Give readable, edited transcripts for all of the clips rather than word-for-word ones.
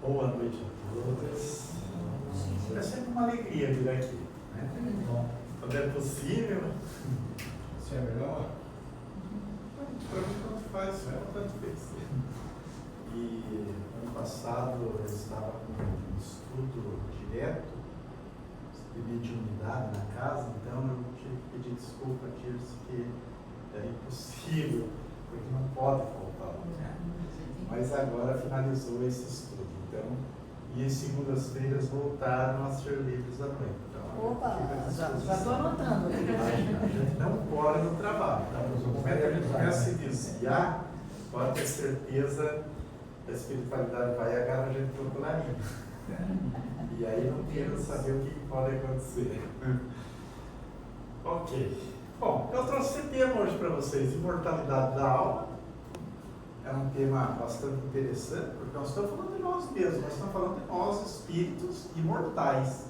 Boa noite a todos. É sempre uma alegria vir aqui, né? Quando é possível. Se é melhor? Para mim, tanto faz, tanto fez. E ano passado eu estava com um estudo direto de mediunidade na casa, então eu tive que pedir desculpa a Tirce que era impossível, porque não pode faltar. Mas agora finalizou esse estudo. Então, e em segundas-feiras voltaram a ser livres à noite. Então, opa, já estou anotando. A gente não pode no trabalho. Então, no momento que a gente começa a se desviar, pode ter certeza que a espiritualidade vai agarrar a gente pelo colarinho. E aí não quero saber o que pode acontecer. Ok. Bom, eu trouxe esse tema hoje para vocês, imortalidade da alma. É um tema bastante interessante, porque nós estamos falando de nós mesmos, nós estamos falando de nós, espíritos imortais.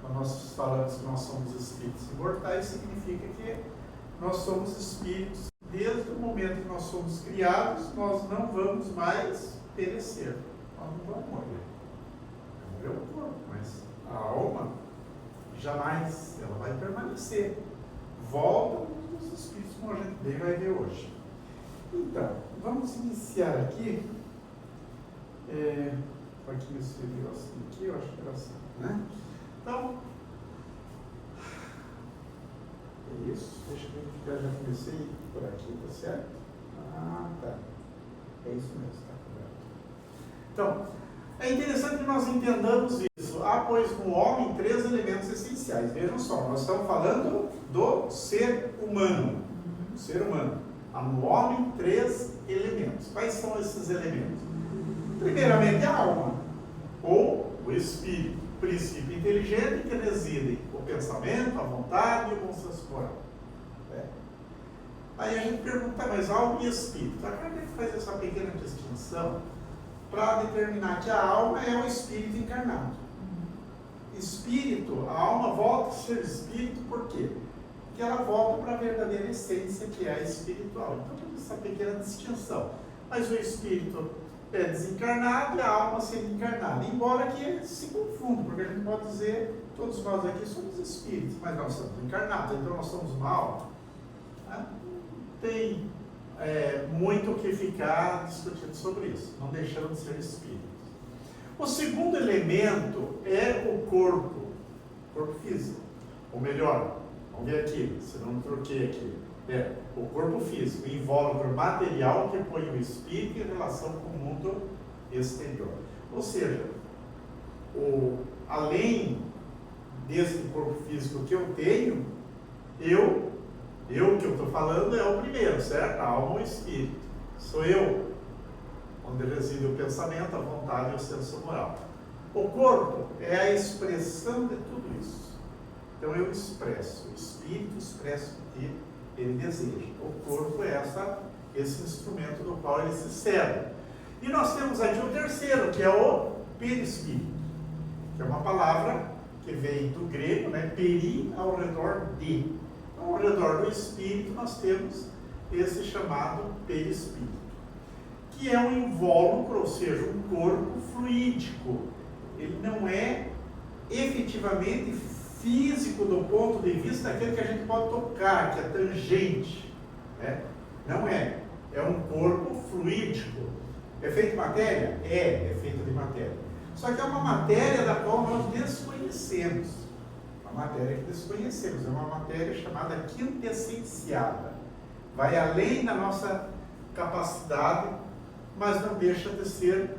Quando nós falamos que nós somos espíritos imortais, significa que nós somos espíritos, desde o momento que nós somos criados, nós não vamos mais perecer, nós não vamos morrer. Vai morrer o corpo, mas a alma jamais, ela vai permanecer. Volta ao mundo dos espíritos, como a gente bem vai ver hoje. Então, vamos iniciar aqui. Aqui me escreveu assim, aqui, eu acho que era assim, né? Então, é isso. Deixa eu verificar, já comecei por aqui, tá certo? Ah, tá. É isso mesmo, tá correto. Então, é interessante que nós entendamos isso. Há, pois, no homem 3 elementos essenciais. Vejam só, nós estamos falando do ser humano. O ser humano. Há no homem 3 elementos. Quais são esses elementos? Primeiramente, a alma, ou o espírito, princípio inteligente que reside o pensamento, a vontade e o bom senso moral. Aí a gente pergunta, mas alma e espírito? Agora a gente faz essa pequena distinção para determinar que a alma é o espírito encarnado. Espírito, a alma volta a ser espírito, por quê? Porque ela volta para a verdadeira essência, que é a espiritual. Então, temos essa pequena distinção. Mas o espírito é desencarnado e a alma sendo encarnada. Embora que eles se confundam, porque a gente pode dizer, todos nós aqui somos espíritos, mas nós somos encarnados, então nós somos uma alma. Tem muito o que ficar discutindo sobre isso, não deixando de ser espíritos. O segundo elemento é o corpo físico, ou melhor, vamos ver aqui, se não troquei aqui. O corpo físico, o invólucro material que põe o espírito em relação com o mundo exterior. Ou seja, além desse corpo físico que eu tenho, eu que eu estou falando é o primeiro, certo? A alma ou o espírito. Sou eu, onde reside o pensamento, a vontade e o senso moral. O corpo é a expressão de tudo isso. Então eu expresso, o espírito expressa o que ele deseja. O corpo é esse instrumento do qual ele se serve. E nós temos aqui o terceiro, que é o perispírito, que é uma palavra que vem do grego, né? Peri, ao redor de. Então, ao redor do espírito nós temos esse chamado perispírito, que é um invólucro, ou seja, um corpo fluídico. Ele não é efetivamente físico do ponto de vista daquele que a gente pode tocar, que é tangente. Não é. É um corpo fluídico. É feito de matéria? É feito de matéria. Só que é uma matéria da qual nós desconhecemos. Uma matéria que desconhecemos. É uma matéria chamada quintessenciada. Vai além da nossa capacidade, mas não deixa de ser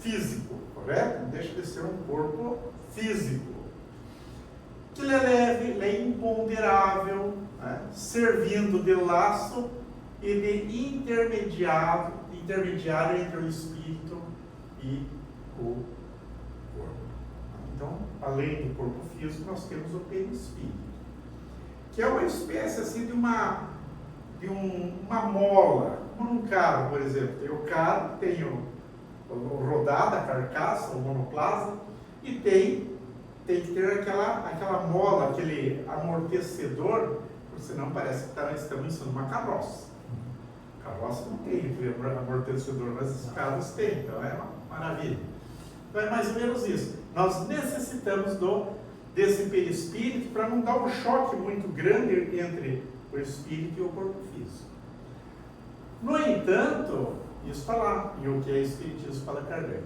físico, correto? Não deixa de ser um corpo físico. Que ele é leve, ele é imponderável, servindo de laço e de intermediário entre o espírito e o corpo. Então, além do corpo físico, nós temos o perispírito, que é uma espécie assim de uma mola, como num carro, por exemplo. Tem o carro, tem o rodado, a carcaça, o monoplaza, e tem que ter aquela mola, aquele amortecedor, porque senão parece que estamos em cima de uma carroça. Carroça não tem aquele amortecedor, mas os carros têm, então é uma maravilha. Então é mais ou menos isso. Nós necessitamos desse perispírito para não dar um choque muito grande entre o espírito e o corpo físico. No entanto, isso está lá, e o que é Espiritismo para Kardec.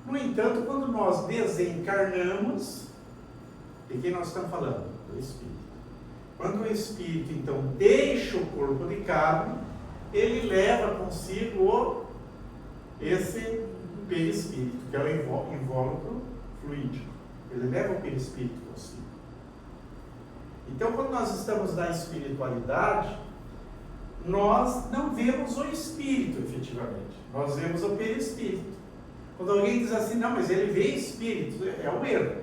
No entanto, quando nós desencarnamos, de quem nós estamos falando? Do espírito. Quando o espírito, então, deixa o corpo de carne, ele leva consigo esse perispírito, que é o invólucro fluídico. Ele leva o perispírito consigo. Então, quando nós estamos na espiritualidade, nós não vemos o espírito, efetivamente. Nós vemos o perispírito. Quando alguém diz assim, não, mas ele vê espírito, é um erro.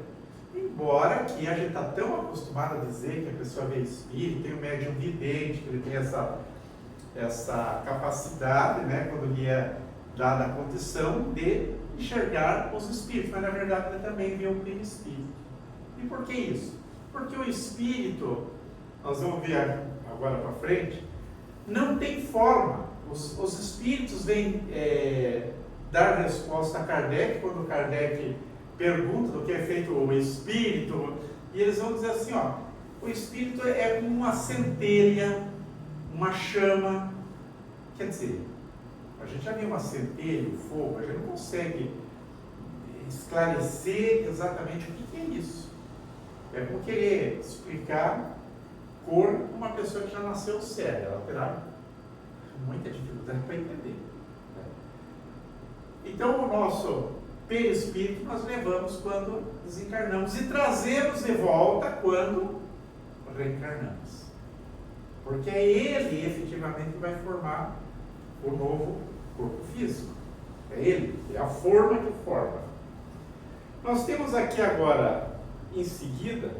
Embora que a gente está tão acostumado a dizer que a pessoa vê espírito, tem o médium vidente, que ele tem essa capacidade, né, quando lhe é dada a condição de enxergar os espíritos, mas na verdade ele também vê o perispírito. E por que isso? Porque o espírito, nós vamos ver agora para frente, não tem forma. Os espíritos vêm dar resposta a Kardec, quando Kardec pergunta do que é feito o espírito, e eles vão dizer assim, ó, o espírito é como uma centelha, uma chama. Quer dizer, a gente já viu uma centelha, o fogo, a gente não consegue esclarecer exatamente o que é isso. É como querer explicar cor para uma pessoa que já nasceu cega, ela terá muita dificuldade para entender. Então, o nosso perispírito nós levamos quando desencarnamos e trazemos de volta quando reencarnamos. Porque é ele, efetivamente, que vai formar o novo corpo físico. É ele, é a forma que forma. Nós temos aqui agora, em seguida,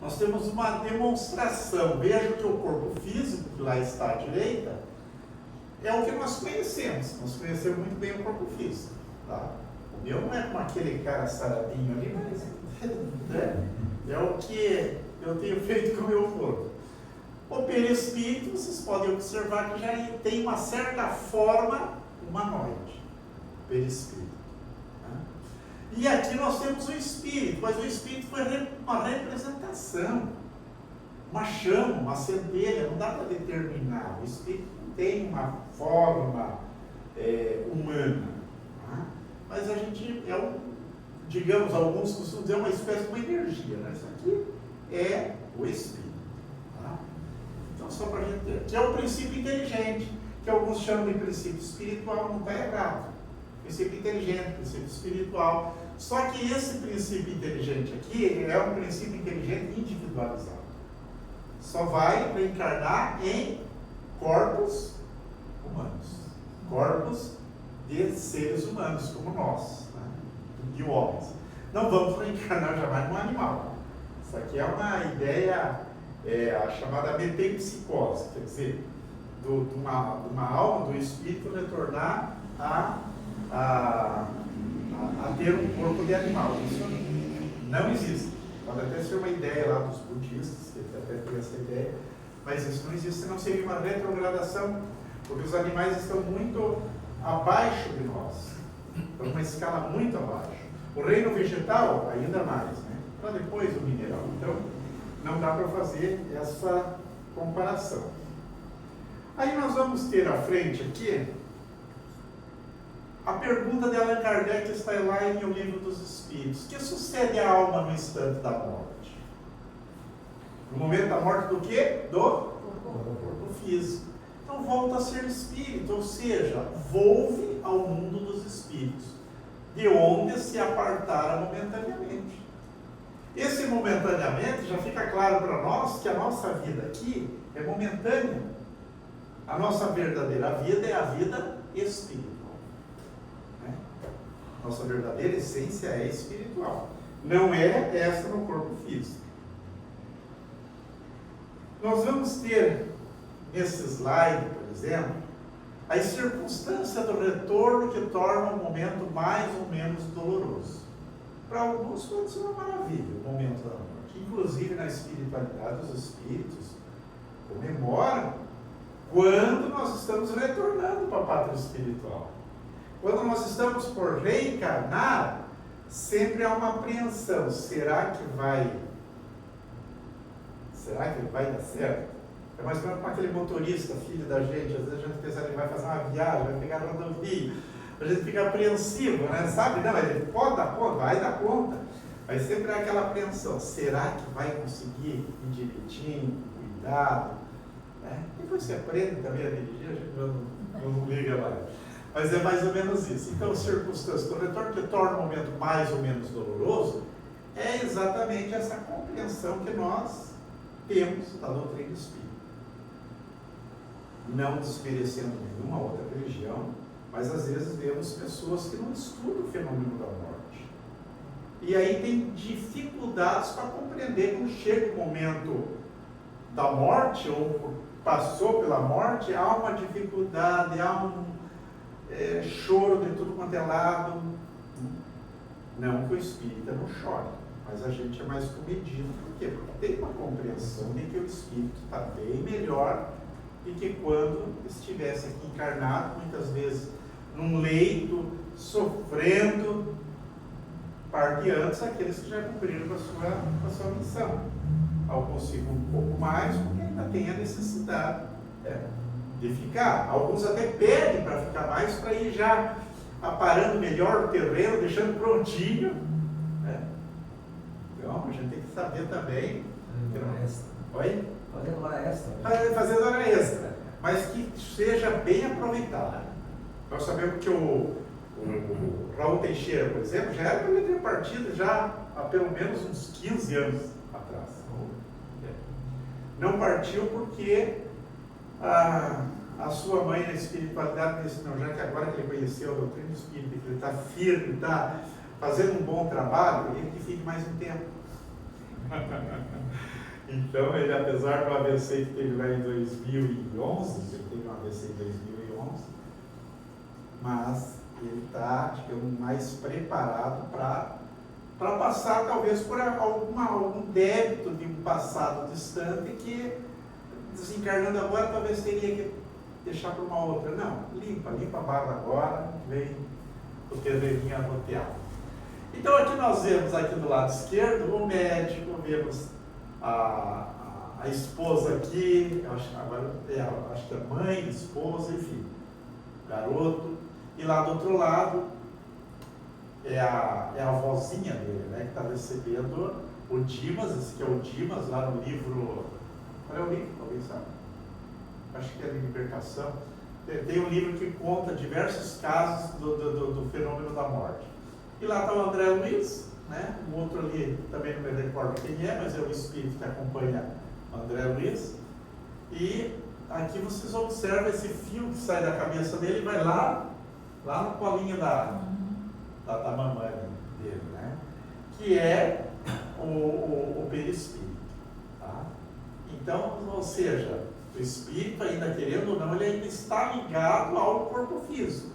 nós temos uma demonstração. Veja que o corpo físico, que lá está à direita, é o que nós conhecemos. Nós conhecemos muito bem o corpo físico. Tá? O meu não é como aquele cara saradinho ali, mas né? É o que eu tenho feito com o meu corpo. O perispírito, vocês podem observar que já tem uma certa forma humanoide. Perispírito. Né? E aqui nós temos o espírito, mas o espírito foi uma representação, uma chama, uma centelha, não dá para determinar. O espírito não tem uma forma humana. Né? Mas a gente digamos, alguns costumam dizer, uma espécie de uma energia. Né? Isso aqui é o espírito. Tá? Então, só para a gente ter. Que é o princípio inteligente, que alguns chamam de princípio espiritual, não está errado. Princípio inteligente, princípio espiritual. Só que esse princípio inteligente aqui é um princípio inteligente individualizado. Só vai reencarnar em corpos humanos. Corpos de seres humanos, como nós, né? De homens. Não vamos reencarnar jamais num animal. Isso aqui é uma ideia, a chamada metempsicose, quer dizer, de uma alma, do espírito retornar a ter um corpo de animal. Isso não existe. Pode até ser uma ideia lá dos budistas, que até tem essa ideia, mas isso não existe, senão seria uma retrogradação, porque os animais estão muito abaixo de nós, estão numa escala muito abaixo. O reino vegetal, ainda mais, né? Para depois o mineral. Então, não dá para fazer essa comparação. Aí nós vamos ter à frente aqui a pergunta de Allan Kardec, está lá em O Livro dos Espíritos. O que sucede à alma no instante da morte? No momento da morte do quê? Do corpo físico. Então volta a ser espírito, ou seja, volve ao mundo dos espíritos, de onde se apartara momentaneamente. Esse momentaneamente já fica claro para nós que a nossa vida aqui é momentânea. A nossa verdadeira vida é a vida espiritual. Né? Nossa verdadeira essência é espiritual. Não é essa no corpo físico. Nós vamos ter nesse slide, por exemplo, as circunstâncias do retorno que torna o momento mais ou menos doloroso. Para alguns pode ser uma maravilha o momento da morte. Inclusive na espiritualidade, os espíritos comemoram quando nós estamos retornando para a pátria espiritual. quando nós estamos por reencarnar, sempre há uma apreensão. Será que vai dar certo? É mais ou menos como aquele motorista, filho da gente. Às vezes a gente pensa que ele vai fazer uma viagem, vai pegar rodovia. A gente fica apreensivo, né? Sabe? Não, ele pode dar conta, vai dar conta. Mas sempre há aquela apreensão. Será que vai conseguir ir direitinho, cuidado? Né? Depois você aprende também a dirigir, a gente não liga mais. Mas é mais ou menos isso. Então, circunstâncias do retorno que torna o momento mais ou menos doloroso é exatamente essa compreensão que nós temos da doutrina espírita. Não desmerecendo nenhuma outra religião, mas às vezes vemos pessoas que não estudam o fenômeno da morte. E aí tem dificuldades para compreender quando chega o momento da morte, ou passou pela morte, há uma dificuldade, há um choro de tudo quanto é lado. Não que o espírita não chore, mas a gente é mais comedido. Por quê? Porque tem uma compreensão de que o espírito está bem melhor e que quando estivesse aqui encarnado, muitas vezes num leito, sofrendo, parte antes aqueles que já cumpriram com a sua missão. Alguns ficam um pouco mais, porque ainda tem a necessidade de ficar. Alguns até pedem para ficar mais, para ir já aparando melhor o terreno, deixando prontinho. Então, a gente tem que saber também. Oi? Fazendo hora extra. Fazendo hora extra, mas que seja bem aproveitado. Nós sabemos que o Raul Teixeira, por exemplo, já era para ele ter partido já há pelo menos uns 15 anos atrás. Não partiu porque a sua mãe na espiritualidade disse, não, já que agora que ele conheceu a doutrina espírita, que ele está firme, está fazendo um bom trabalho, ele que fique mais um tempo. Então, ele, apesar do AVC que teve lá em 2011, ele teve um AVC em 2011, mas ele está, digamos, mais preparado para passar, talvez, por algum débito de um passado distante que, desencarnando agora, talvez teria que deixar para uma outra. Não, limpa a barra agora, vem o terreirinho arroteado. Então, aqui nós vemos, aqui do lado esquerdo, o médico, vemos a esposa aqui, acho que a mãe, esposa, enfim, garoto. E lá do outro lado é a avózinha dele, né, que está recebendo o Dimas, esse que é o Dimas, lá no livro. Qual é o livro? Alguém sabe? Acho que é Libertação. Tem um livro que conta diversos casos do fenômeno da morte. E lá está o André Luiz, né? O outro ali, também não me recordo quem é, mas é o espírito que acompanha o André Luiz. E aqui vocês observam esse fio que sai da cabeça dele e vai lá no colinho da mamãe dele, né? Que é o perispírito. Tá? Então, ou seja, o espírito, ainda querendo ou não, ele ainda está ligado ao corpo físico.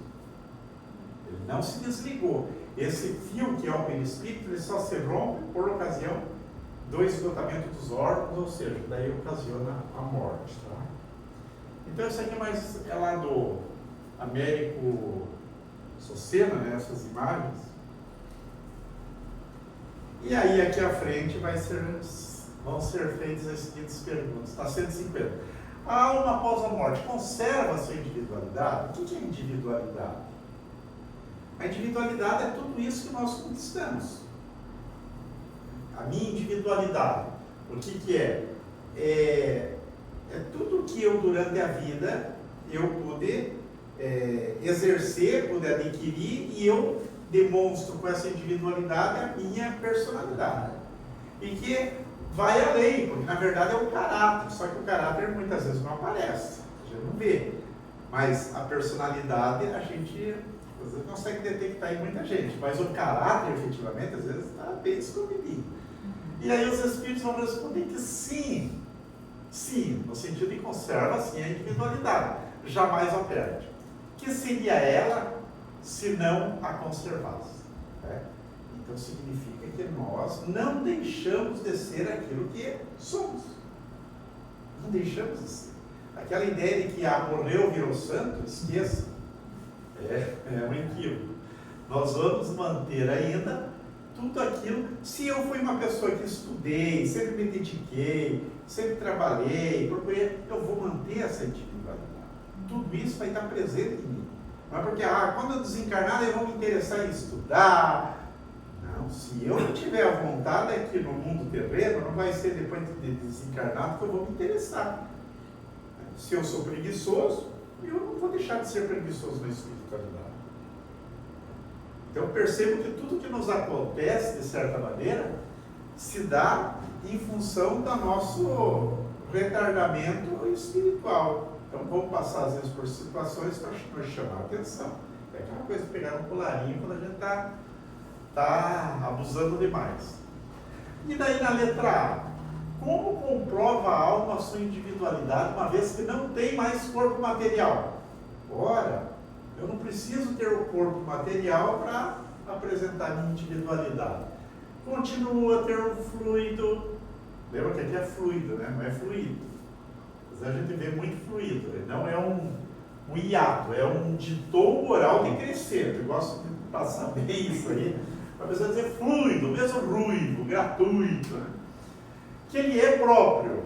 Ele não se desligou. Esse fio que é o perispírito, ele só se rompe por ocasião do esgotamento dos órgãos, ou seja, daí ocasiona a morte. Tá? Então, isso aqui é lá do Américo Socena, né, essas imagens. E aí, aqui à frente, vão ser feitas as seguintes perguntas. Está 150. A alma após a morte conserva a sua individualidade? O que é individualidade? A individualidade é tudo isso que nós conquistamos. A minha individualidade, o que é? É tudo que eu, durante a vida, eu pude exercer, pude adquirir, e eu demonstro com essa individualidade a minha personalidade. E que vai além, porque na verdade é o caráter, só que o caráter muitas vezes não aparece, a gente não vê. Mas a personalidade a gente às vezes consegue detectar em muita gente, mas o caráter efetivamente às vezes está bem escondido. E aí os espíritos vão responder que sim, no sentido de conserva sim a individualidade, jamais a perde. Que seria ela se não a conservasse? Né? Então significa que nós não deixamos de ser aquilo que somos. Não deixamos de ser. Aquela ideia de que morreu, virou santo, esqueça. É um equívoco. Nós vamos manter ainda tudo aquilo. Se eu fui uma pessoa que estudei, sempre me dediquei, sempre trabalhei, procurei, eu vou manter essa individualidade. Tudo isso vai estar presente em mim. Não é porque, quando eu desencarnar, eu vou me interessar em estudar. Não, se eu não tiver a vontade aqui no mundo terreno, não vai ser depois de desencarnado que eu vou me interessar. Se eu sou preguiçoso, eu não vou deixar de ser preguiçoso na espiritualidade. Então eu percebo que tudo que nos acontece, de certa maneira, se dá em função do nosso retardamento espiritual. Então vamos passar às vezes por situações para nos chamar a atenção. É aquela coisa de pegar um colarinho quando a gente está abusando demais. E daí na letra A, como comprova a alma a sua individualidade, uma vez que não tem mais corpo material? Ora, eu não preciso ter o corpo material para apresentar minha individualidade. Continua a ter um fluido. Lembra que aqui é fluido, né? Não é fluido. Mas a gente vê muito fluido. Não é um hiato, é um ditor moral de crescer. Eu gosto de passar bem isso aí. A pessoa dizer fluido, mesmo ruivo, gratuito. Né? Que ele é próprio,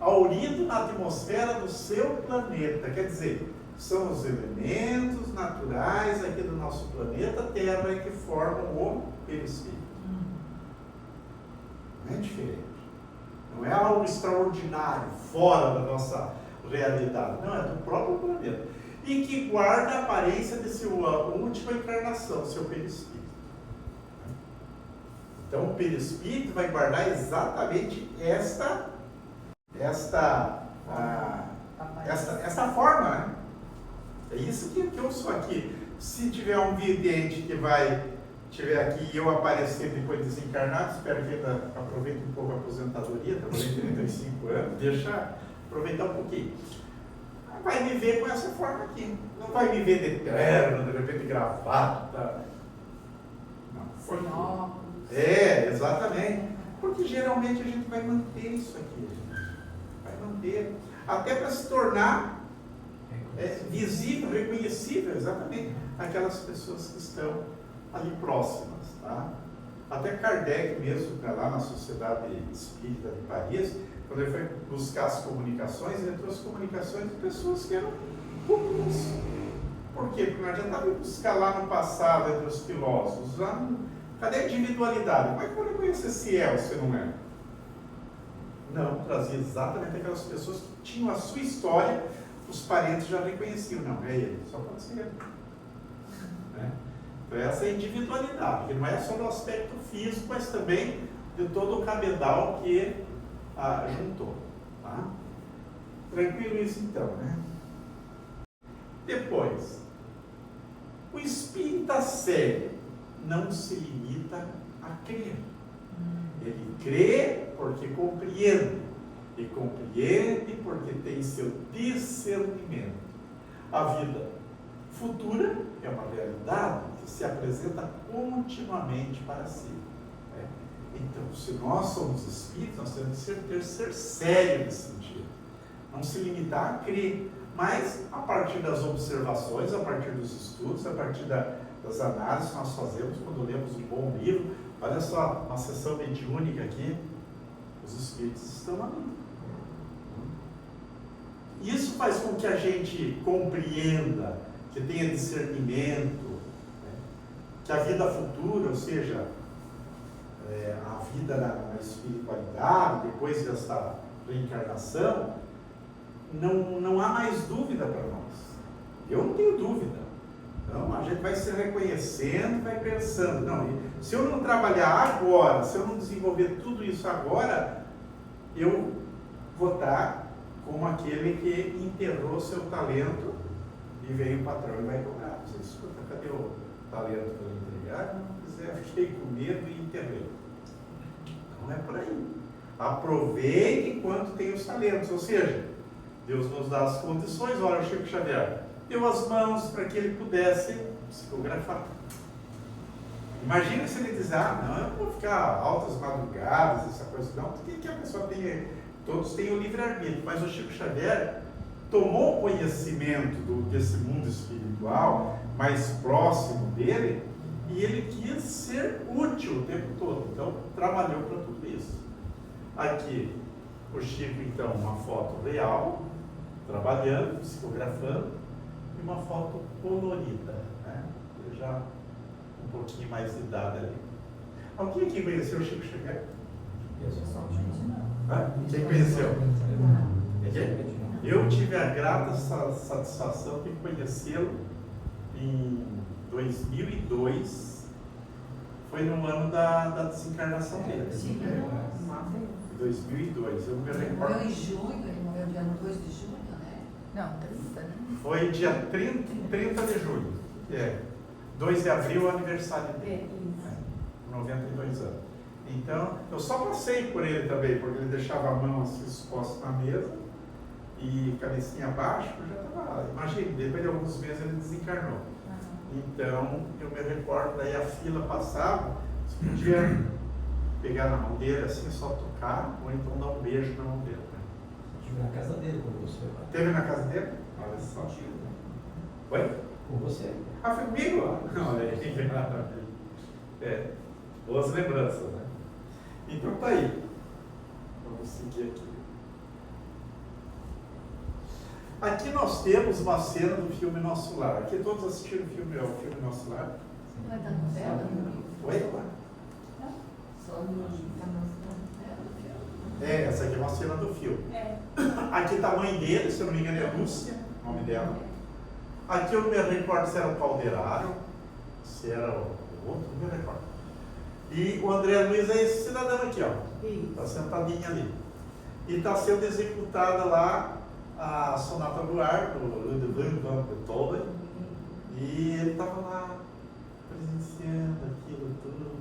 aurido na atmosfera do seu planeta. Quer dizer, são os elementos naturais aqui do nosso planeta Terra que formam o perispírito. Não é diferente. Não é algo extraordinário, fora da nossa realidade. Não, é do próprio planeta. E que guarda a aparência de sua última encarnação, seu perispírito. Então, o perispírito vai guardar exatamente esta forma, né? É isso que eu sou aqui. Se tiver um vidente que estiver aqui e eu aparecer depois de desencarnado, espero que ainda aproveite um pouco a aposentadoria, trabalhei 35 anos, deixa aproveitar um pouquinho. Vai me ver com essa forma aqui. Não vai me ver de terno, de repente gravata. Não, foi óculos. Exatamente. Porque geralmente a gente vai manter isso aqui. Vai manter. Até para se tornar visível, reconhecível, exatamente, aquelas pessoas que estão ali próximas. Tá? Até Kardec mesmo, lá na Sociedade Espírita de Paris, quando ele foi buscar as comunicações, ele trouxe comunicações de pessoas que eram comuns. Por quê? Porque não adiantava buscar lá no passado entre os filósofos. Cadê a individualidade? Como é que eu vou reconhecer se é ou se não é? Não, trazia exatamente aquelas pessoas que tinham a sua história, os parentes já reconheciam. Não, é ele, só pode ser ele. Né? Então essa é a individualidade, que não é só do aspecto físico, mas também de todo o cabedal que juntou. Tá? Tranquilo isso então, né? Depois, o espírita sério não se limita a crer. Ele crê porque compreende. E compreende porque tem seu discernimento. A vida futura é uma realidade que se apresenta continuamente para si. Né? Então, se nós somos espíritos, nós temos que ser sério nesse sentido. Não se limitar a crer, mas a partir das observações, a partir dos estudos, a partir das análises que nós fazemos quando lemos um bom livro. Olha só, uma sessão mediúnica aqui, os espíritos estão ali. Isso faz com que a gente compreenda, que tenha discernimento, né? Que a vida futura, ou seja, a vida na espiritualidade, depois dessa reencarnação, não há mais dúvida para nós. Eu não tenho dúvida. Então, a gente vai se reconhecendo, vai pensando. Não, se eu não trabalhar agora, se eu não desenvolver tudo isso agora, eu vou estar como aquele que enterrou seu talento e veio o patrão e vai cobrar. Você escuta, cadê o talento para entregar? Não quiser, fiquei com medo e enterrei. Não é por aí. Aproveite enquanto tem os talentos. Ou seja, Deus nos dá as condições. Olha, o Chico Xavier deu as mãos para que ele pudesse psicografar. Imagina se ele diz, não, eu vou ficar altas madrugadas, essa coisa. Não, porque que a pessoa tem, todos têm o livre-arbítrio, mas o Chico Xavier, tomou conhecimento desse mundo espiritual mais próximo dele e ele quis ser útil o tempo todo, então trabalhou para tudo isso. Aqui o Chico, então, uma foto real, trabalhando, psicografando, e uma foto colorida, né? Ele já um pouquinho mais de idade ali. Alguém aqui conheceu o Chico Xavier? Pessoalmente não. Quem conheceu? Eu tive a grata satisfação de conhecê-lo em 2002, foi no ano da desencarnação dele. Sim, Em 2002, eu me Ele recordo. morreu em junho, ele morreu dia 2 de junho, né? Não, 30, né? Foi dia 30 de julho. 2 de abril, o aniversário dele. 92 anos. Então, eu só passei por ele também, porque ele deixava a mão assim exposta na mesa e cabecinha abaixo, eu já estava. Imagina, depois de alguns meses ele desencarnou. Então, eu me recordo, daí a fila passava, você podia pegar na mão dele assim, só tocar, ou então dar um beijo na mão dele. Né? Estive na casa dele com você. Teve na casa dele? Olha só. Oi? Com você. Ah, foi comigo? Não, olha aí. Boas lembranças, né? Então tá aí. Vamos seguir aqui. Aqui nós temos uma cena do filme Nosso Lar. Aqui todos assistiram o filme Nosso Lar? Vai dar novela? Oi? Só no Essa aqui é uma cena do filme. Aqui tá a mãe dele, se eu não me engano é Lúcia, o nome dela. Aqui eu não me recordo se era o Calderaro, se era o outro, não me recordo. E o André Luiz é esse cidadão aqui, ó. Está sentadinho ali. E está sendo executada lá a Sonata Voar, do Ludwig van Beethoven. E ele estava lá presenciando aquilo tudo.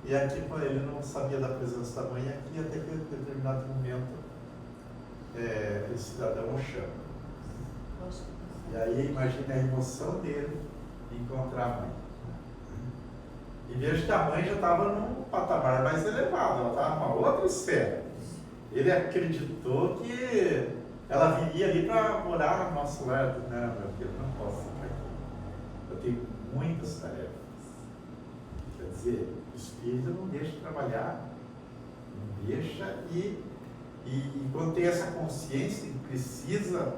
E aqui ele não sabia da presença da mãe aqui, até que em determinado momento esse cidadão o chama. E aí imagina a emoção dele de encontrar a mãe. E veja que a mãe já estava num patamar mais elevado, ela estava numa outra esfera. Ele acreditou que ela viria ali para morar no nosso lar. Não, meu filho, não posso ficar aqui. Eu tenho muitas tarefas. Quer dizer, o espírito não deixa de trabalhar, não deixa, e quando tem essa consciência que precisa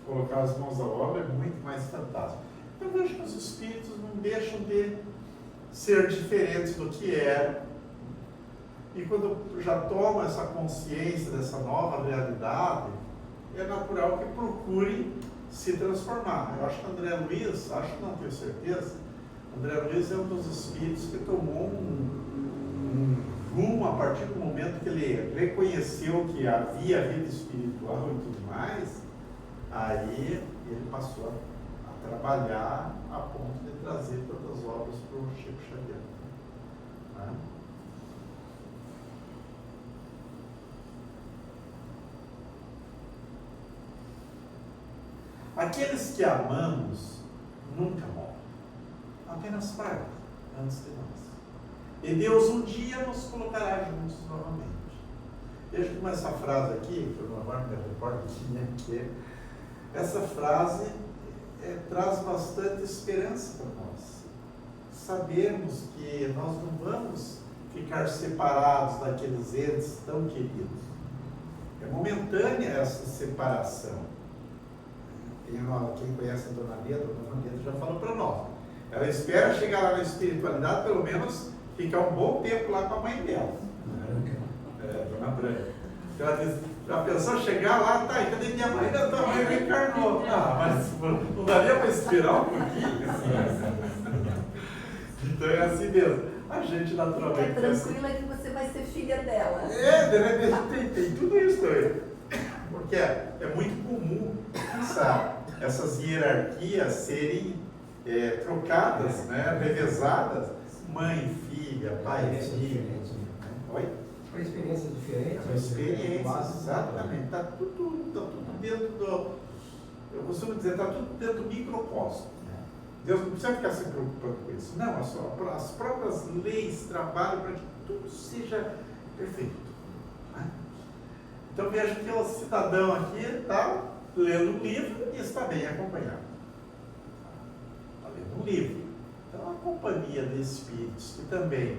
colocar as mãos à obra, é muito mais fantástico. Eu vejo que os espíritos não deixam de ser diferentes do que eram. E quando já tomam essa consciência dessa nova realidade, é natural que procurem se transformar. Eu acho que André Luiz, acho que não tenho certeza, André Luiz é um dos espíritos que tomou um rumo a partir do momento que ele reconheceu que havia vida espiritual e tudo mais, aí ele passou a trabalhar a ponto de trazer todas as obras para o Chico Xavier. Né? Aqueles que amamos nunca morrem, apenas partem antes de nós. E Deus um dia nos colocará juntos novamente. Veja como essa frase aqui, que eu não agora me recordo que é, essa frase traz bastante esperança para nós. Sabermos que nós não vamos ficar separados daqueles entes tão queridos. É momentânea essa separação. Quem conhece a Dona Leda já falou para nós. Ela espera chegar lá na espiritualidade, pelo menos ficar um bom tempo lá com a mãe dela. Dona Branca. Ela diz, já pensou chegar lá, tá, e cadê minha mãe? Não, tua mãe reencarnou. Mas não daria para esperar um pouquinho? Então é assim mesmo. A gente naturalmente. Fica tranquila que você vai ser filha dela. De repente tem tudo isso aí. Porque é muito comum essas hierarquias serem trocadas, né, revezadas, mãe, filha, pai, filho. Oi? Foi experiências diferentes. São experiências, exatamente. Está tudo dentro do. Eu costumo dizer, está tudo dentro do microcosmo. Deus não precisa ficar se preocupando com isso. Não, as próprias leis trabalham para que tudo seja perfeito. Né? Então veja que o cidadão aqui está lendo um livro e está bem acompanhado. Está lendo um livro. Então, a companhia de espíritos que também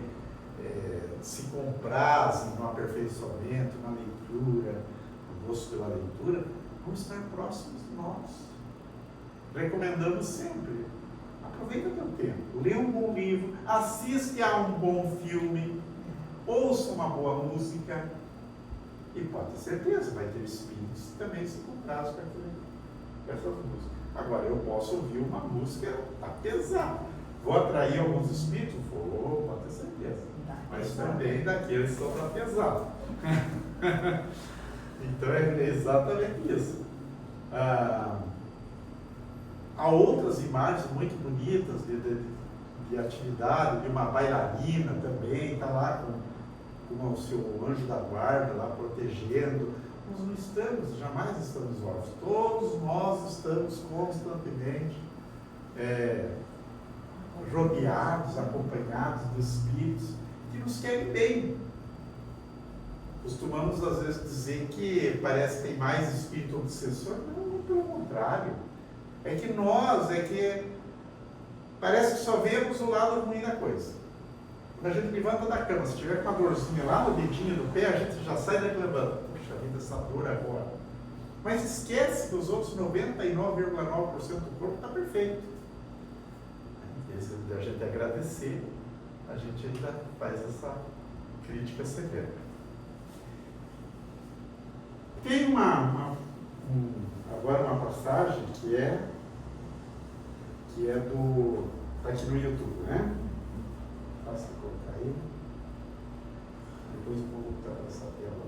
se comprazem no aperfeiçoamento, na leitura, no gosto pela leitura, vão estar próximos de nós. Recomendamos sempre. Aproveita o teu tempo, lê um bom livro, assiste a um bom filme, ouça uma boa música e pode ter certeza, vai ter espíritos que também se comprazem com essa música. Agora, eu posso ouvir uma música, está pesada. Vou atrair alguns espíritos? Vou, pode ter certeza. Mas também daqueles que estão pesados. Então é exatamente isso. Há outras imagens muito bonitas de atividade, de uma bailarina também, está lá com o seu anjo da guarda lá protegendo. Nós não estamos, jamais estamos órfãos. Todos nós estamos constantemente rodeados, acompanhados de espíritos que nos querem bem. Costumamos às vezes dizer que parece que tem mais espírito obsessor. Não, pelo contrário. É que parece que só vemos o lado ruim da coisa. Quando a gente levanta da cama, se tiver com uma dorzinha lá no dedinho do pé, a gente já sai reclamando. Puxa vida, essa dor agora. Mas esquece que os outros 99,9% do corpo está perfeito. A gente agradecer, a gente ainda faz essa crítica severa. Tem agora uma passagem que é está aqui no YouTube, né? Faça colocar aí. Depois eu vou voltar para essa tela.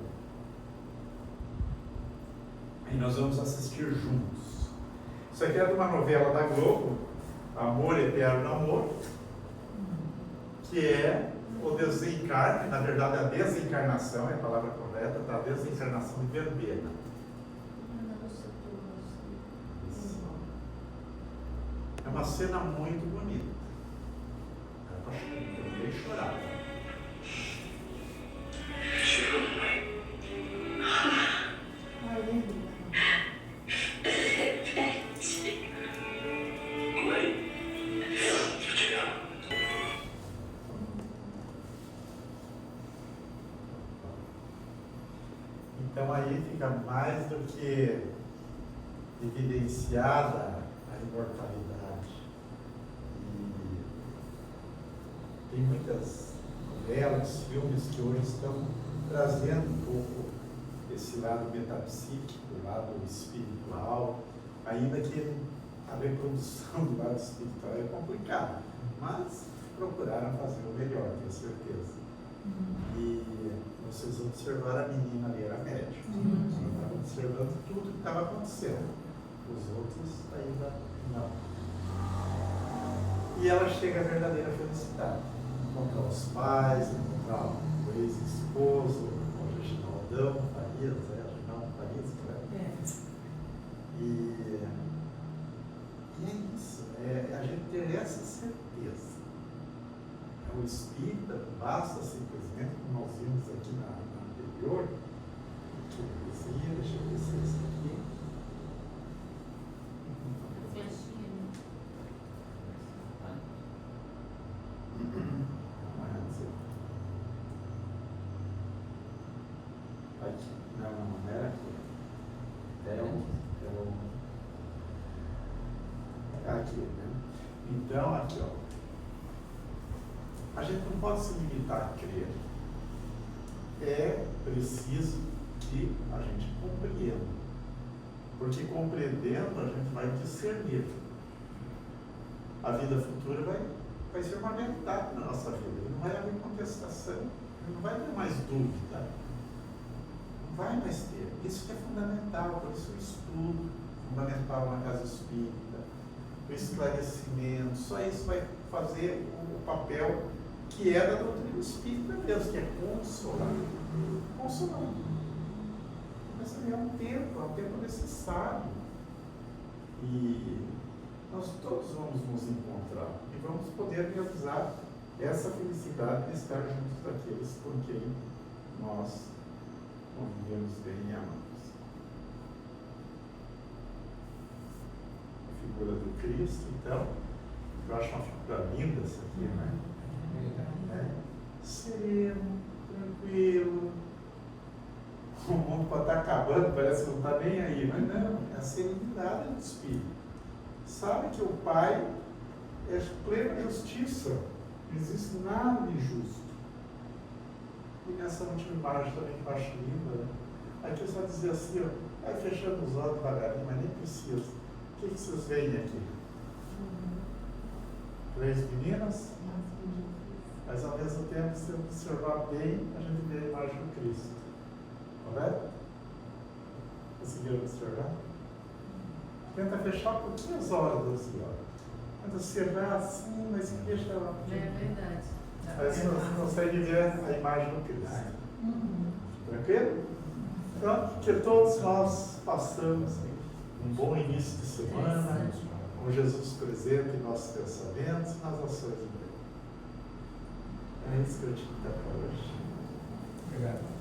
E nós vamos assistir juntos. Isso aqui é de uma novela da Globo, Amor, Eterno Amor, que é o desencarne, na verdade a desencarnação, é a palavra correta, tá? A desencarnação de Verbena. É uma cena muito bonita. Eu vou chorar. Então aí fica mais do que evidenciada a imortalidade. E tem muitas novelas, filmes que hoje estão trazendo um pouco esse lado metapsíquico, o lado espiritual, ainda que a reprodução do lado espiritual é complicada, mas procuraram fazer o melhor, tenho certeza. E vocês observaram a menina ali, era médica. Ela estava observando tudo que estava acontecendo. Os outros ainda não. E ela chega à verdadeira felicidade. Encontrar os pais, encontrar o ex-esposo, o Reginaldão Farias, Reginaldo Farias, E é isso, a gente ter essa certeza. O espírita basta simplesmente, como nós vimos aqui na anterior, deixa eu descer isso aqui. Aqui. Não era aqui. Aqui, né? Então, aqui, ó. A gente não pode se limitar a crer. É preciso que a gente compreenda. Porque compreendendo, a gente vai discernir. A vida futura vai ser uma realidade na nossa vida. Não vai haver contestação, não vai ter mais dúvida. Não vai mais ter. Isso que é fundamental, por isso o estudo, fundamental na casa espírita, o esclarecimento, só isso vai fazer o papel que é da doutrina espírita mesmo, que é consolar. Consolar. Mas é um tempo necessário. E nós todos vamos nos encontrar e vamos poder realizar essa felicidade de estar juntos daqueles com quem nós convivemos bem e amamos. Cristo, então, eu acho uma figura linda essa aqui, né? Sereno, tranquilo. O mundo pode estar acabando, parece que não está nem aí, mas não, é a serenidade do Espírito. Sabe que o Pai é plena justiça, não existe nada de injusto. E nessa última imagem também que eu acho linda, né? Aqui só dizer assim, ó, vai fechando os olhos devagarinho, mas nem precisa. O que vocês veem aqui? 3 meninas? Mas ao mesmo tempo, se observar bem, a gente vê a imagem do Cristo. Correto? Conseguiram observar? Tenta fechar um pouquinho os olhos assim, ó. Tenta cerrar assim, mas deixa ela. É verdade. Aí você consegue ver a imagem do Cristo. Tranquilo? Então, que todos nós passamos um bom início de semana, com Jesus presente em nossos pensamentos e nas ações de Deus. É isso que eu tinha para hoje. Obrigado.